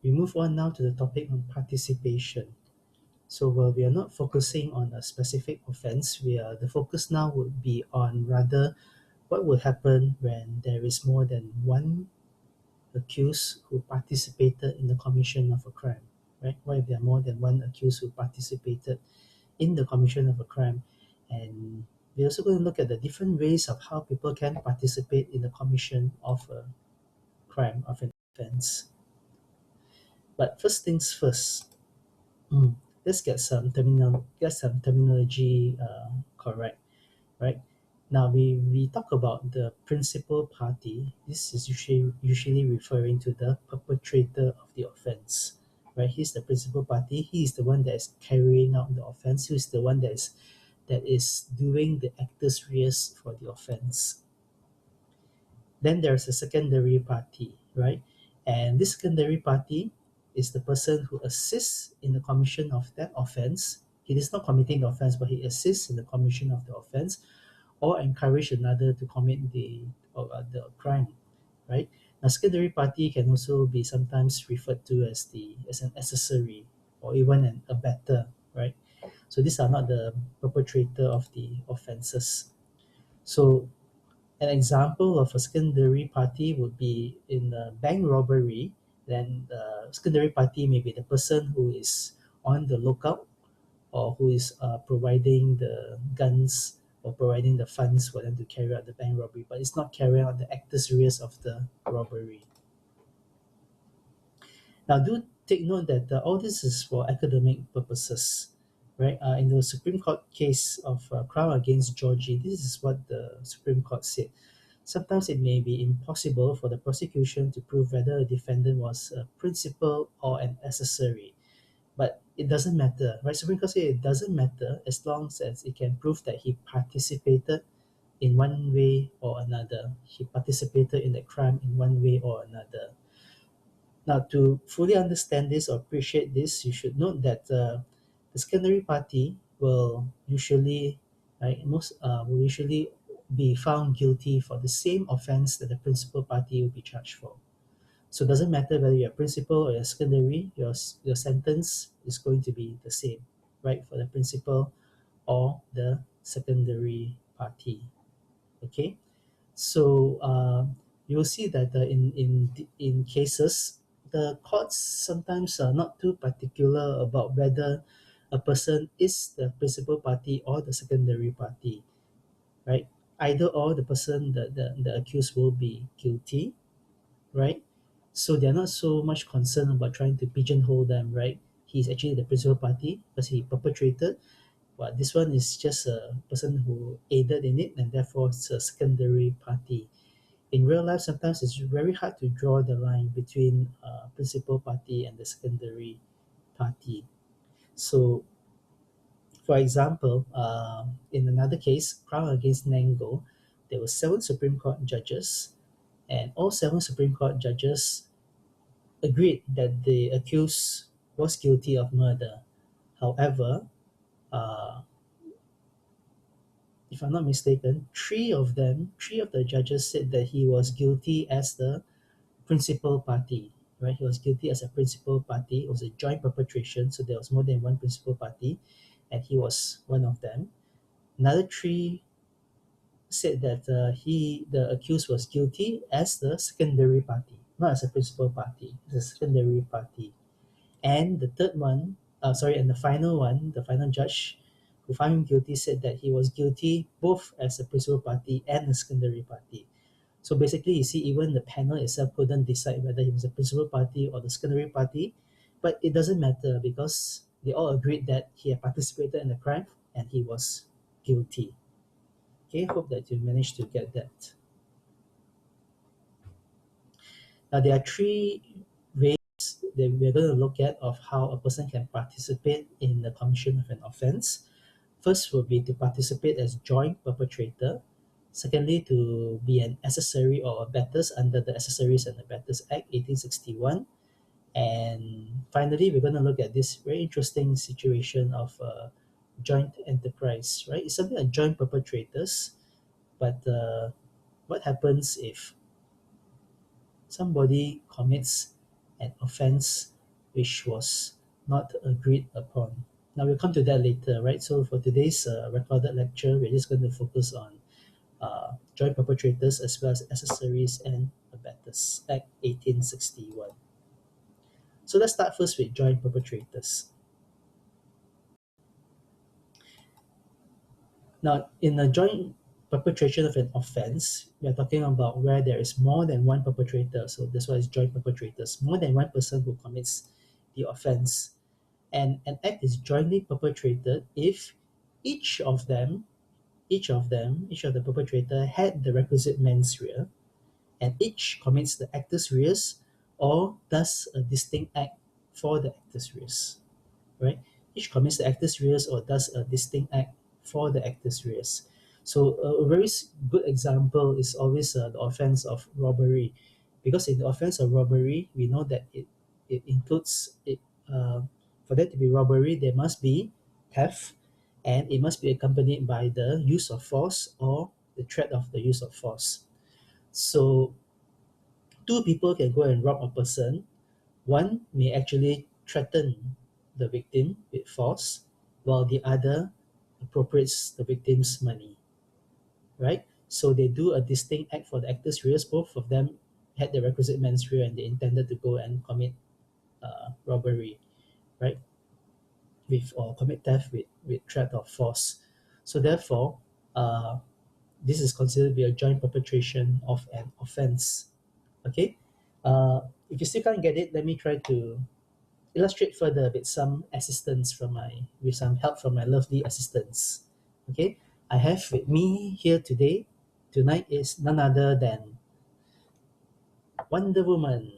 We move on now to the topic on participation. So we are not focusing on a specific offense. The focus now would be on rather what will happen when there is more than one accused who participated in the commission of a crime, right? What if there are more than one accused who participated in the commission of a crime? And we're also going to look at the different ways of how people can participate in the commission of a crime, of an offense. But first things first, mm, let's get some terminology correct, right? Now we talk about the principal party. This is usually referring to the perpetrator of the offense, right? He's the principal party. He is the one that is carrying out the offense. He is the one that is doing the actus reus for the offense. Then there's a secondary party, right? And this secondary party is the person who assists in the commission of that offense. He is not committing the offense, but he assists in the commission of the offense or encourage another to commit the crime, right? Now, secondary party can also be sometimes referred to as an accessory or even an abettor, right? So these are not the perpetrator of the offenses. So an example of a secondary party would be in a bank robbery. Then the secondary party may be the person who is on the lookout or who is providing the guns or providing the funds for them to carry out the bank robbery, but it's not carrying out the actus reus of the robbery. Now, do take note that all this is for academic purposes, right? In the Supreme Court case of Crown against Georgie, this is what the Supreme Court said. Sometimes it may be impossible for the prosecution to prove whether a defendant was a principal or an accessory, but it doesn't matter, right? Supreme Court said it doesn't matter as long as it can prove that he participated in one way or another. He participated in the crime in one way or another. Now, to fully understand this or appreciate this, you should note that the secondary party will usually, right, most will usually be found guilty for the same offense that the principal party will be charged for. So it doesn't matter whether you're principal or you're secondary, your sentence is going to be the same, right, for the principal or the secondary party. Okay, so you'll see that in cases, the courts sometimes are not too particular about whether a person is the principal party or the secondary party, right? Either or, the person, the accused will be guilty, right? So they're not so much concerned about trying to pigeonhole them, right? He's actually the principal party because he perpetrated, but this one is just a person who aided in it and therefore it's a secondary party. In real life, sometimes it's very hard to draw the line between principal party and the secondary party. So, for example, in another case, Crown against Nango, there were seven Supreme Court judges, and all seven Supreme Court judges agreed that the accused was guilty of murder. However, uh, if I'm not mistaken, three of the judges said that he was guilty as the principal party, right? He was guilty as a principal party. It was a joint perpetration, so there was more than one principal party, and he was one of them. Another three said that the accused was guilty as the secondary party, not as a principal party, as a secondary party. And the third one, and the final one, the final judge who found him guilty said that he was guilty both as a principal party and a secondary party. So basically, you see, even the panel itself couldn't decide whether he was a principal party or the secondary party, but it doesn't matter because they all agreed that he had participated in the crime and he was guilty. Okay, hope that you managed to get that. Now, there are three ways that we're going to look at of how a person can participate in the commission of an offense. First will be to participate as joint perpetrator. Secondly, to be an accessory or abettors under the Accessories and Abettors Act 1861. And finally, we're going to look at this very interesting situation of joint enterprise, right? It's something like joint perpetrators, but what happens if somebody commits an offense which was not agreed upon. Now we'll come to that later, right? So for today's recorded lecture, we're just going to focus on joint perpetrators as well as accessories and abettors, Act 1861. So let's start first with joint perpetrators. Now, in a joint perpetration of an offense, we are talking about where there is more than one perpetrator. So that's why it's joint perpetrators. More than one person who commits the offense. And an act is jointly perpetrated if each of them, each of the perpetrator had the requisite mens rea, and each commits the actus reus or does a distinct act for the actus reus, right? Each commits the actus reus or does a distinct act for the actus reus. So a very good example is always the offense of robbery, because in the offense of robbery, we know that it includes it. For that to be robbery, there must be theft, and it must be accompanied by the use of force or the threat of the use of force. So two people can go and rob a person. One may actually threaten the victim with force, while the other appropriates the victim's money, right? So they do a distinct act for the actus reus. Both of them had the requisite mens rea and they intended to go and commit robbery, right? With or commit theft with threat of force. So therefore, uh, this is considered to be a joint perpetration of an offense. Okay, if you still can't get it, let me try to illustrate further with some assistance from my with some help from my lovely assistants. Okay, I have with me here tonight is none other than Wonder Woman,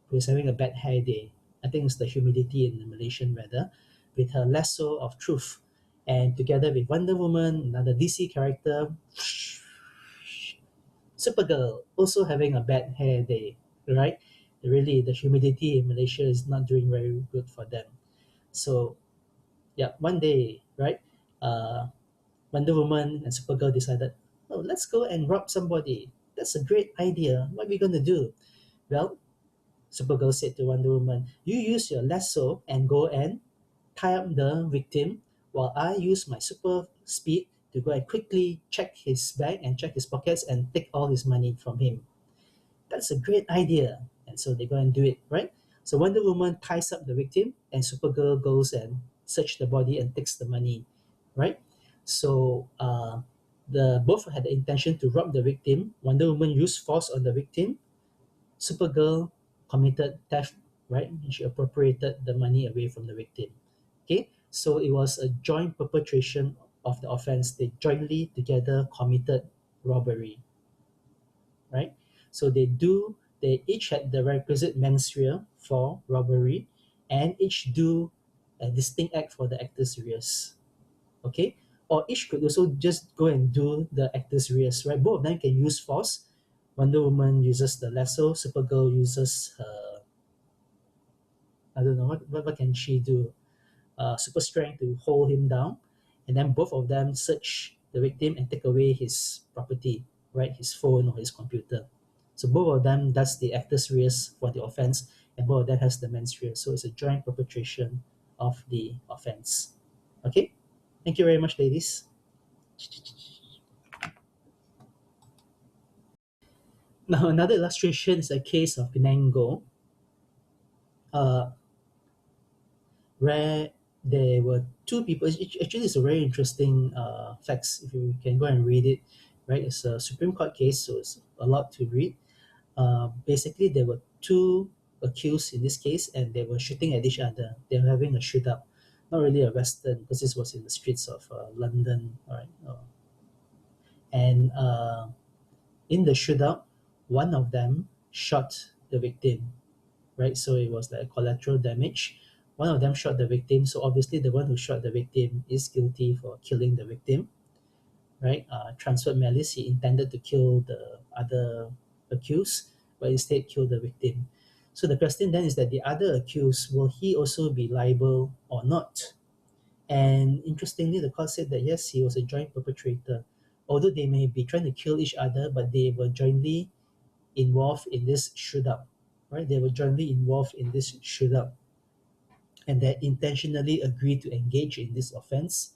who is having a bad hair day. I think it's the humidity in the Malaysian weather, with her lasso of truth, and together with Wonder Woman, another DC character, Supergirl, also having a bad hair day, right? Really, the humidity in Malaysia is not doing very good for them. So, yeah, one day, right? Uh, Wonder Woman and Supergirl decided, oh, let's go and rob somebody. That's a great idea. What are we going to do? Well, Supergirl said to Wonder Woman, you use your lasso and go and tie up the victim while I use my super speed to go and quickly check his bag and check his pockets and take all his money from him. That's a great idea. And so they go and do it, right? So Wonder Woman ties up the victim and Supergirl goes and search the body and takes the money, right? So the both had the intention to rob the victim. Wonder Woman used force on the victim. Supergirl committed theft, right? And she appropriated the money away from the victim. Okay, so it was a joint perpetration of the offense. They jointly together committed robbery, right? So they each had the requisite mens rea for robbery, and each do a distinct act for the actus reus. Okay, or each could also just go and do the actus reus, right? Both of them can use force. Wonder Woman uses the lasso. Supergirl uses her, I don't know what can she do? Super strength to hold him down, and then both of them search the victim and take away his property, right? His phone or his computer. So both of them does the actus reus for the offense, and both of them has the mens rea. So it's a joint perpetration of the offense. Okay, thank you very much, ladies. Now another illustration is a case of Penango, uh, where there were two people. Actually, it's a very interesting facts. If you can go and read it, right? It's a Supreme Court case, so it's a lot to read. Basically, there were two accused in this case, and they were shooting at each other. They were having a shootout, not really a western, because this was in the streets of London, all right. And in the shootout, one of them shot the victim, right? So it was like collateral damage. One of them shot the victim, so obviously the one who shot the victim is guilty for killing the victim, right? Transferred malice, he intended to kill the other accused, but instead killed the victim. So the question then is that the other accused, will he also be liable or not? And interestingly, the court said that yes, he was a joint perpetrator. Although they may be trying to kill each other, but they were jointly involved in this shootout. right? They were jointly involved in this shootout, and that intentionally agreed to engage in this offense,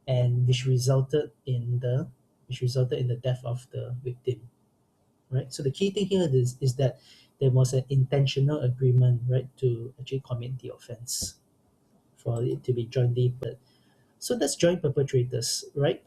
and which resulted in the death of the victim, right? So the key thing here is that there was an intentional agreement, right, to actually commit the offense for it to be jointly. So that's joint perpetrators, right?